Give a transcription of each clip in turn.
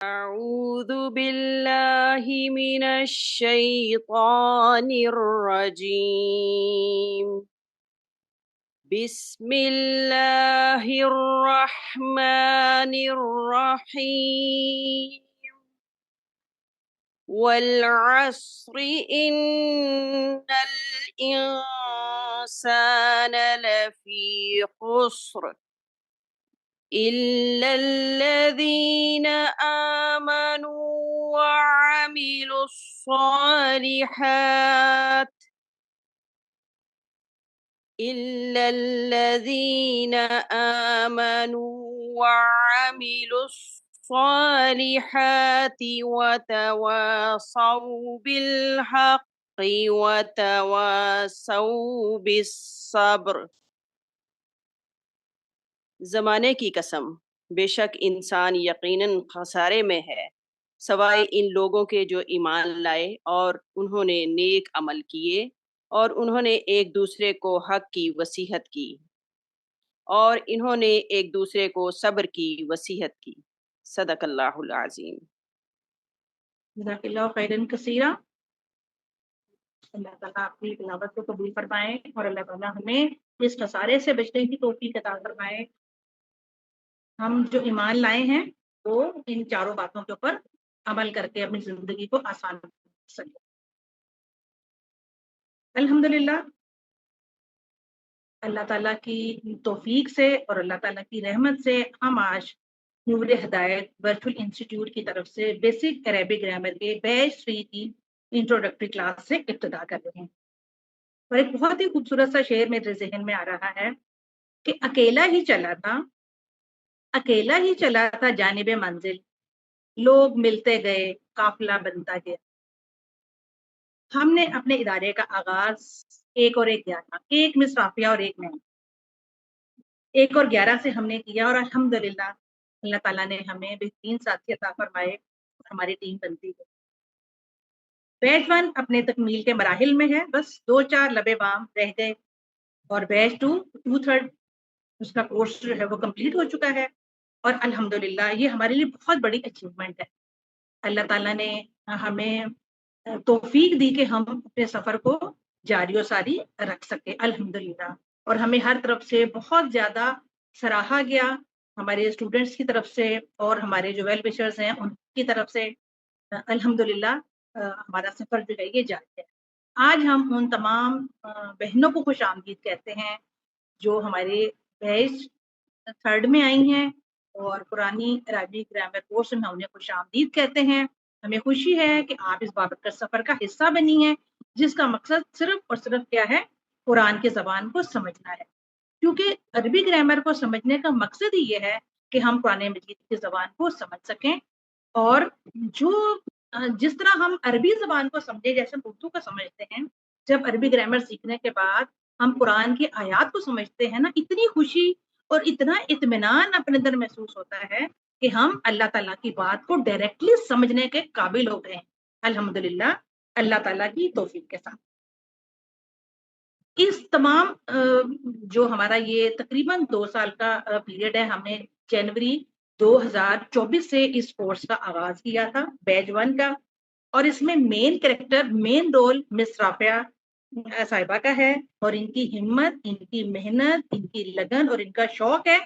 أعوذ بالله من الشيطان الرجيم بسم الله الرحمن الرحيم والعصر إن الإنسان لفي خسر إلا الذين آمنوا وعملوا الصالحات إلا الذين آمنوا وعملوا الصالحات وتواصوا بالحق وتواصوا بالصبر۔ زمانے کی قسم، بے شک انسان یقیناً خسارے میں ہے سوائے ان لوگوں کے جو ایمان لائے اور انہوں نے نیک عمل کیے اور انہوں نے ایک دوسرے کو حق کی وصیحت کی اور انہوں نے ایک دوسرے کو صبر کی وصیحت کی۔ صدق اللہ العظیم۔ جزاک اللہ خیرن کثیرہ۔ اللہ تعالیٰ آپ کی تلاوت کو قبول فرمائے اور اللہ تعالیٰ ہمیں اس خسارے سے بچنے کی توفیق عطا فرمائے۔ ہم جو ایمان لائے ہیں وہ ان چاروں باتوں کے اوپر عمل کر کے اپنی زندگی کو آسان کر سکیں۔ الحمدللہ اللہ تعالیٰ کی توفیق سے اور اللہ تعالیٰ کی رحمت سے ہم آج نور ہدایت ورچوئل انسٹیٹیوٹ کی طرف سے بیسک عربک گرامر کے بیچ 3 کی انٹروڈکٹری کلاس سے ابتدا کر رہے ہیں۔ اور ایک بہت ہی خوبصورت سا شعر میرے ذہن میں آ رہا ہے کہ اکیلا ہی چلا تھا جانب منزل، لوگ ملتے گئے قافلہ بنتا گیا۔ ہم نے اپنے ادارے کا آغاز 1 اور 1 11 ایک مس رافیہ اور ایک میں 1 اور 11 سے ہم نے کیا اور الحمدللہ اللہ تعالیٰ نے ہمیں بہترین ساتھی عطا فرمائے اور ہماری ٹیم بنتی ہے۔ بیچ 1 اپنے تکمیل کے مراحل میں ہے، بس 2-4 لبے بام رہ گئے اور بیچ 2/3 اس کا کورس جو ہے وہ کمپلیٹ ہو چکا ہے اور الحمدللہ یہ ہمارے لیے بہت بڑی اچیومنٹ ہے۔ اللہ تعالیٰ نے ہمیں توفیق دی کہ ہم اپنے سفر کو جاری و ساری رکھ سکے الحمدللہ، اور ہمیں ہر طرف سے بہت زیادہ سراہا گیا، ہمارے اسٹوڈنٹس کی طرف سے اور ہمارے جو ویل وشرز ہیں ان کی طرف سے۔ الحمدللہ ہمارا سفر جو ہے یہ جاری ہے۔ آج ہم ان تمام بہنوں کو خوش آمدید کہتے ہیں جو ہمارے بیچ 3 میں آئی ہیں اور پرانی عربی گرامر کورس میں انہیں خوش آمدید کہتے ہیں۔ ہمیں خوشی ہے کہ آپ اس بابرکت سفر کا حصہ بنی ہیں جس کا مقصد صرف اور صرف کیا ہے؟ قرآن کی زبان کو سمجھنا ہے، کیونکہ عربی گرامر کو سمجھنے کا مقصد ہی یہ ہے کہ ہم قرآن مجید کی زبان کو سمجھ سکیں، اور جس طرح ہم عربی زبان کو سمجھے جیسے اردو کو سمجھتے ہیں، جب عربی گرامر سیکھنے کے بعد ہم قرآن کی آیات کو سمجھتے ہیں نا، اتنی خوشی اور اتنا اطمینان اپنے اندر محسوس ہوتا ہے کہ ہم اللہ تعالیٰ کی بات کو ڈائریکٹلی سمجھنے کے قابل ہو گئے ہیں الحمدللہ اللہ تعالیٰ کی توفیق کے ساتھ۔ اس تمام جو ہمارا یہ تقریباً 2 سال کا پیریڈ ہے، ہم نے جنوری 2024 سے اس کورس کا آغاز کیا تھا، بیچ 1 کا، اور اس میں مین کریکٹر، مین رول مس رافعہ صاحبہ کا ہے، اور ان کی ہمت، ان کی محنت، ان کی لگن اور ان کا شوق ہے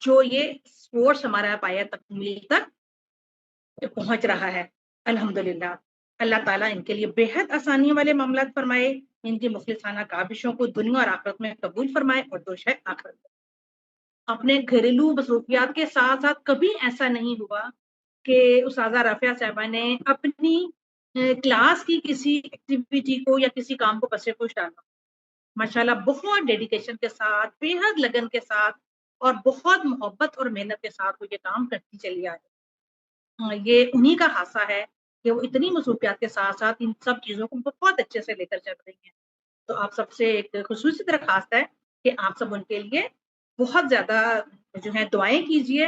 جو یہ کورس ہمارا پایا تکمیل تک پہنچ رہا ہے الحمدللہ۔ اللہ تعالیٰ ان کے لیے بے حد آسانی والے معاملات فرمائے، ان کی مخلصانہ کاوشوں کو دنیا اور آخرت میں قبول فرمائے، اور دوش ہے آخرت میں۔ اپنے گھریلو مصروفیات کے ساتھ ساتھ کبھی ایسا نہیں ہوا کہ استاذہ رافعہ صاحبہ نے اپنی کلاس کی کسی ایکٹیویٹی کو یا کسی کام کو بسے پوش ڈالا۔ ماشاءاللہ بہت ڈیڈیکیشن کے ساتھ، بے حد لگن کے ساتھ اور بہت محبت اور محنت کے ساتھ وہ یہ کام کرتی چلی آ رہی۔ یہ انہی کا خاصہ ہے کہ وہ اتنی مصروفیات کے ساتھ ساتھ ان سب چیزوں کو بہت اچھے سے لے کر چل رہی ہیں۔ تو آپ سب سے ایک خصوصی درخواست ہے کہ آپ سب ان کے لیے بہت زیادہ جو ہے دعائیں کیجئے،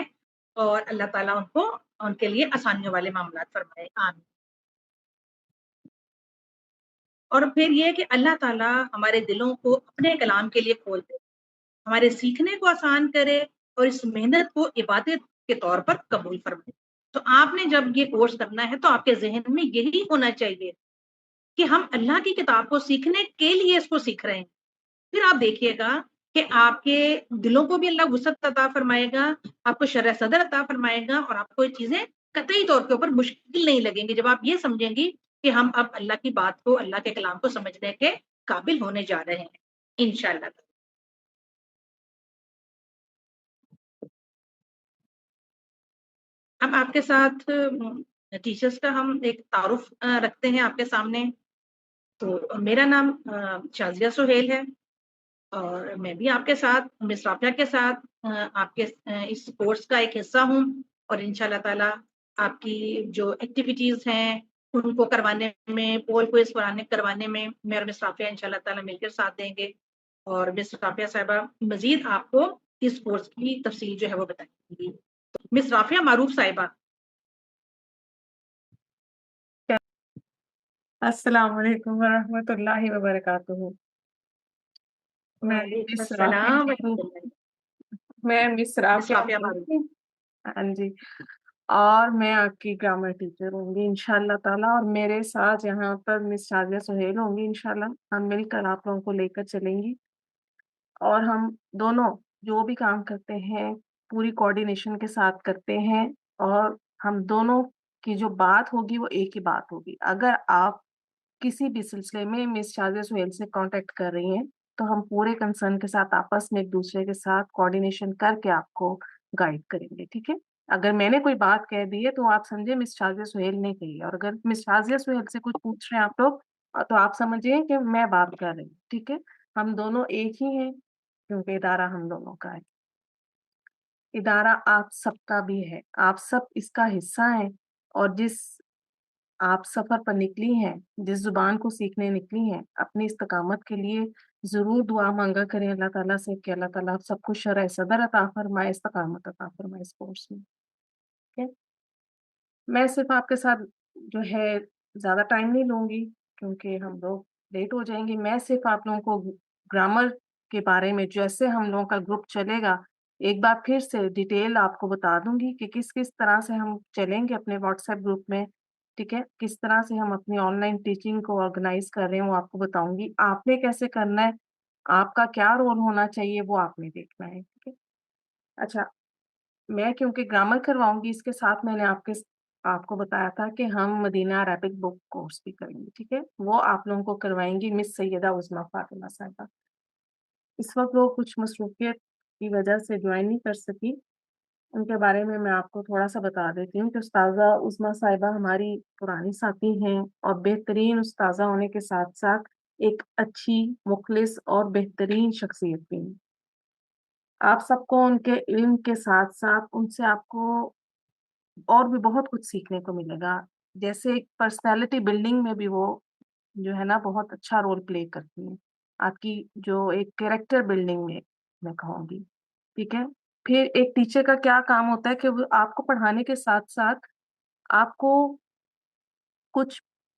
اور اللہ تعالیٰ ان کو ان کے لیے آسانیوں والے معاملات فرمائے، آمین۔ اور پھر یہ کہ اللہ تعالیٰ ہمارے دلوں کو اپنے کلام کے لیے کھول دے، ہمارے سیکھنے کو آسان کرے، اور اس محنت کو عبادت کے طور پر قبول فرمائے۔ تو آپ نے جب یہ کورس کرنا ہے تو آپ کے ذہن میں یہی ہونا چاہیے کہ ہم اللہ کی کتاب کو سیکھنے کے لیے اس کو سیکھ رہے ہیں۔ پھر آپ دیکھیے گا کہ آپ کے دلوں کو بھی اللہ وسعت عطا فرمائے گا، آپ کو شرح صدر عطا فرمائے گا، اور آپ کو یہ چیزیں قطعی طور کے اوپر مشکل نہیں لگیں گی جب آپ یہ سمجھیں گی کہ ہم اب اللہ کی بات کو، اللہ کے کلام کو سمجھنے کے قابل ہونے جا رہے ہیں انشاءاللہ۔ اب آپ کے ساتھ ٹیچرز کا ہم ایک تعارف رکھتے ہیں آپ کے سامنے۔ تو میرا نام شازیہ سہیل ہے، اور میں بھی آپ کے ساتھ مس رافعہ کے ساتھ آپ کے اس کورس کا ایک حصہ ہوں، اور انشاءاللہ تعالی آپ کی جو ایکٹیویٹیز ہیں ان کو کروانے میں، پول کوئز کروانے میں میں اور مس رافعہ انشاءاللہ تعالی مل کر ساتھ دیں گے، اور مس رافعہ صاحبہ مزید آپ کو اس کورس کی تفصیل جو ہے وہ بتائیں گی۔ مس رافعہ معروف صاحبہ۔ السلام علیکم ورحمۃ اللہ وبرکاتہ۔ میں وعلیکم مس السلام رافعہ ہوں۔ ورحمۃ اللہ۔ میں مس مس رافعہ رافعہ معروف۔ ہوں۔ ہاں جی، اور میں آپ کی گرامر ٹیچر ہوں گی انشاءاللہ تعالیٰ، اور میرے ساتھ یہاں پر مس شازیہ سہیل ہوں گی انشاءاللہ۔ ہم مل کر آپ لوگوں کو لے کر چلیں گی، اور ہم دونوں جو بھی کام کرتے ہیں پوری کوآرڈینیشن کے ساتھ کرتے ہیں، اور ہم دونوں کی جو بات ہوگی وہ ایک ہی بات ہوگی۔ اگر آپ کسی بھی سلسلے میں مس شازیہ سہیل سے کانٹیکٹ کر رہی ہیں تو ہم پورے کنسرن کے ساتھ آپس میں ایک دوسرے کے ساتھ کوآرڈینیشن کر کے آپ کو گائیڈ کریں گے، ٹھیک ہے؟ اگر میں نے کوئی بات کہہ دی ہے تو آپ سمجھے مس شازیہ سہیل نے کہی ہے، اور اگر مس شازیہ سہیل سے کچھ پوچھ رہے ہیں آپ لوگ تو آپ سمجھیں کہ میں بات کر رہی ہوں، ٹھیک ہے؟ ہم دونوں ایک ہی ہیں کیونکہ ادارہ ہم دونوں کا ہے۔ ادارہ آپ سب کا بھی ہے، آپ سب اس کا حصہ ہیں، اور جس آپ سفر پر نکلی ہیں، جس زبان کو سیکھنے نکلی ہیں، اپنی استقامت کے لیے ضرور دعا مانگا کریں اللہ تعالیٰ سے کہ اللہ تعالیٰ آپ سب کو شرح صدر عطا فرمائے، استقامت عطا فرمائے اس کورس میں، ٹھیک ہے؟ میں صرف آپ کے ساتھ جو ہے زیادہ ٹائم نہیں لوں گی کیونکہ ہم لوگ لیٹ ہو جائیں گے۔ میں صرف آپ لوگوں کو گرامر کے بارے میں جیسے ہم لوگوں کا گروپ چلے گا ایک بار پھر سے ڈیٹیل آپ کو بتا دوں گی کہ کس کس طرح سے ہم چلیں گے اپنے واٹس ایپ گروپ میں، ٹھیک ہے؟ کس طرح سے ہم اپنی آن لائن ٹیچنگ کو آرگنائز کر رہے ہیں وہ آپ کو بتاؤں گی۔ آپ نے کیسے کرنا ہے، آپ کا کیا رول ہونا چاہیے وہ آپ نے دیکھنا ہے، ٹھیک ہے؟ اچھا، میں کیونکہ گرامر کرواؤں گی اس کے ساتھ میں نے آپ کو بتایا تھا کہ ہم مدینہ عربک بک کورس بھی کریں گے، ٹھیک ہے؟ وہ آپ لوگوں کو کروائیں گی مس سیدہ عظمیٰ فاطمہ صاحبہ۔ اس وقت وہ کچھ مصروفیت کی وجہ سے جوائن نہیں کر سکی، ان کے بارے میں آپ کو تھوڑا سا بتا دیتی ہوں کہ استاذہ عظمیٰ صاحبہ ہماری پرانی ساتھی ہیں، اور بہترین استاذہ ہونے کے ساتھ ساتھ ایک اچھی، مخلص اور بہترین شخصیت بھی ہیں۔ آپ سب کو ان کے علم کے ساتھ ساتھ ان سے آپ کو اور بھی بہت کچھ سیکھنے کو ملے گا، جیسے ایک پرسنالٹی بلڈنگ میں بھی وہ جو ہے نا بہت اچھا رول پلے کرتی ہیں، آپ کی جو ایک کیریکٹر بلڈنگ میں کہوں گی، ٹھیک ہے؟ پھر ایک ٹیچر کا کیا کام ہوتا ہے کہ وہ آپ کو پڑھانے کے ساتھ ساتھ آپ کو کچھ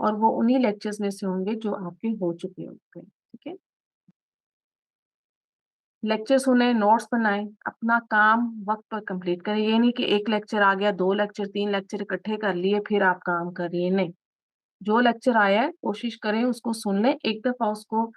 اور وہ انہی لیکچرز میں سے ہوں گے جو آپ کے ہو چکے ہوتے ہیں. ٹھیک ہے, لیکچر سنیں, نوٹس بنائیں, اپنا کام وقت پر کمپلیٹ کریں. یہ نہیں کہ ایک لیکچر آ گیا, 2 لیکچر 3 لیکچر اکٹھے کر لیے پھر آپ کام کر رہی ہیں. نہیں, جو لیکچر آیا ہے کوشش کریں اس کو سن لیں, ایک دفعہ اس کو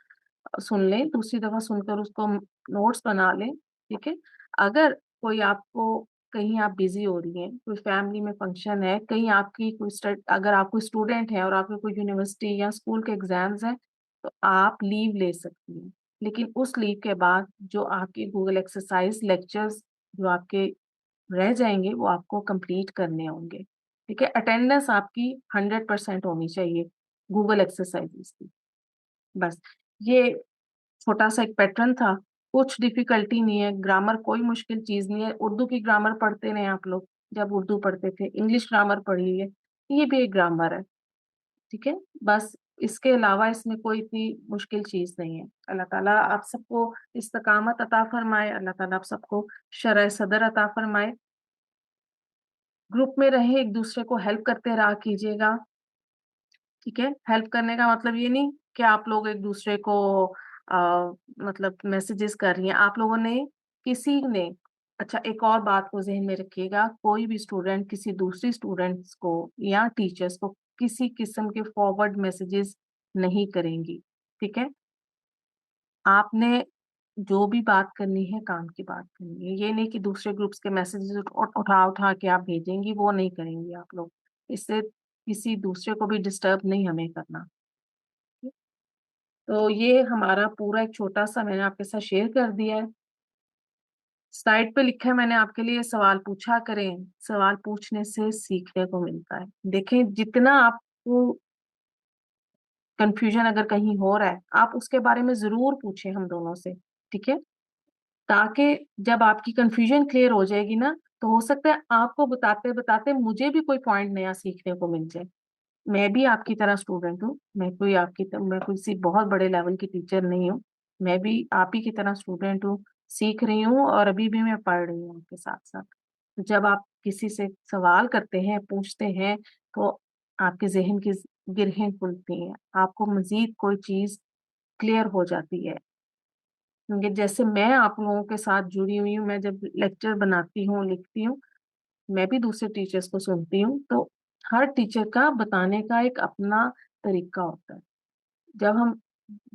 سن لیں, دوسری دفعہ سن کر اس کو نوٹس بنا لیں. ٹھیک ہے, اگر کوئی آپ کو کہیں آپ بزی ہو رہی ہیں, کوئی فیملی میں فنکشن ہے, کہیں آپ کی کوئی اگر آپ کوئی اسٹوڈنٹ ہے اور آپ کے کوئی یونیورسٹی یا اسکول کے ایگزامز ہیں تو آپ لیو لے سکتی ہیں, لیکن اس لیو کے بعد جو آپ کے گوگل ایکسرسائز لیکچرز جو آپ کے رہ جائیں گے وہ آپ کو کمپلیٹ کرنے ہوں گے. ٹھیک ہے, اٹینڈنس آپ کی 100% ہونی چاہیے گوگل ایکسرسائز کی. بس یہ چھوٹا سا ایک پیٹرن تھا, کچھ ڈیفیکلٹی نہیں ہے, گرامر کوئی مشکل چیز نہیں ہے. اردو کی گرامر پڑھتے رہے آپ لوگ, جب اردو پڑھتے تھے انگلش گرامر پڑھ لیے, یہ بھی ایک گرامر ہے. ٹھیک ہے, بس اس کے علاوہ اس میں کوئی اتنی مشکل چیز نہیں ہے. اللہ تعالیٰ آپ سب کو استقامت عطا فرمائے, اللہ تعالیٰ آپ سب کو شرح صدر عطا فرمائے. گروپ میں رہیں, ایک دوسرے کو ہیلپ کرتے رہا کیجیے گا. ٹھیک ہے, ہیلپ کرنے کا مطلب یہ نہیں کہ آپ لوگ ایک دوسرے کو مطلب میسیجز کر رہی ہیں. آپ لوگوں نے کسی نے, اچھا ایک اور بات کو ذہن میں رکھیے گا, کوئی بھی اسٹوڈنٹ کسی دوسری اسٹوڈنٹس کو یا ٹیچرس کو کسی قسم کے فارورڈ میسیجز نہیں کریں گی. ٹھیک ہے, آپ نے جو بھی بات کرنی ہے کام کی بات کرنی ہے, یہ نہیں کہ دوسرے گروپس کے میسیجز اٹھا کے آپ بھیجیں گی, وہ نہیں کریں گی آپ لوگ. اس سے کسی دوسرے کو بھی ڈسٹرب نہیں ہمیں کرنا. تو یہ ہمارا پورا ایک چھوٹا سا میں نے آپ کے ساتھ شیئر کر دیا ہے. سلائڈ پہ لکھا ہے میں نے آپ کے لیے, سوال پوچھا کریں, سوال پوچھنے سے سیکھنے کو ملتا ہے. دیکھیں جتنا آپ کو کنفیوژن اگر کہیں ہو رہا ہے آپ اس کے بارے میں ضرور پوچھیں ہم دونوں سے. ٹھیک ہے, تاکہ جب آپ کی کنفیوژن کلیئر ہو جائے گی نا تو ہو سکتا ہے آپ کو بتاتے بتاتے مجھے بھی کوئی پوائنٹ نیا سیکھنے کو مل جائے. میں بھی آپ کی طرح اسٹوڈنٹ ہوں, میں کوئی کسی بہت بڑے لیول کی ٹیچر نہیں ہوں, میں بھی آپ ہی کی طرح اسٹوڈنٹ ہوں, سیکھ رہی ہوں, اور ابھی بھی میں پڑھ رہی ہوں آپ کے ساتھ ساتھ. جب آپ کسی سے سوال کرتے ہیں, پوچھتے ہیں, تو آپ کے ذہن کی گرہیں کھلتی ہیں, آپ کو مزید کوئی چیز کلیئر ہو جاتی ہے. کیونکہ جیسے میں آپ لوگوں کے ساتھ جڑی ہوئی ہوں, میں جب لیکچر بناتی ہوں, لکھتی ہوں, میں بھی دوسرے ٹیچرز کو سنتی ہوں, تو ہر ٹیچر کا بتانے کا ایک اپنا طریقہ ہوتا ہے. جب ہم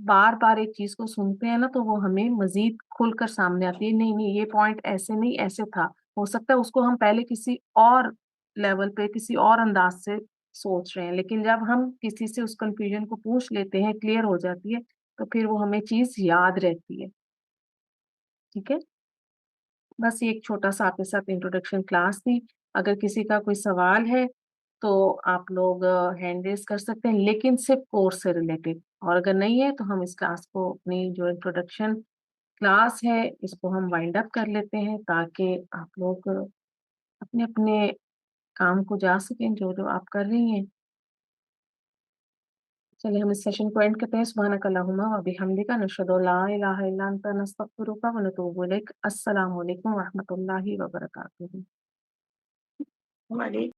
بار بار ایک چیز کو سنتے ہیں نا تو وہ ہمیں مزید کھل کر سامنے آتی ہے, نہیں یہ پوائنٹ ایسے نہیں ایسے تھا. ہو سکتا ہے اس کو ہم پہلے کسی اور لیول پہ کسی اور انداز سے سوچ رہے ہیں, لیکن جب ہم کسی سے اس کنفیوژن کو پوچھ لیتے ہیں, کلیئر ہو جاتی ہے, تو پھر وہ ہمیں چیز یاد رہتی ہے. ٹھیک ہے, بس یہ ایک چھوٹا سا آپ کے ساتھ انٹروڈکشن کلاس تھی. اگر کسی کا کوئی سوال ہے تو آپ لوگ ہینڈ ریز کر سکتے ہیں, لیکن صرف کورس سے ریلیٹڈ. اور اگر نہیں ہے تو ہم اس کلاس کو, اپنی جو انٹروڈکشن کلاس ہے اس کو ہم وائنڈ اپ کر لیتے ہیں, تاکہ آپ لوگ اپنے اپنے کام کو جا سکیں جو آپ کر رہی ہیں. چلیے ہم اس سیشن کو اینڈ کرتے ہیں. سبحانک اللہم و بحمدک, نشہد ان لا الہ الا انت, نستغفرک و نتوب الیک. السلام علیکم و رحمۃ اللہ وبرکاتہ. وعلیکم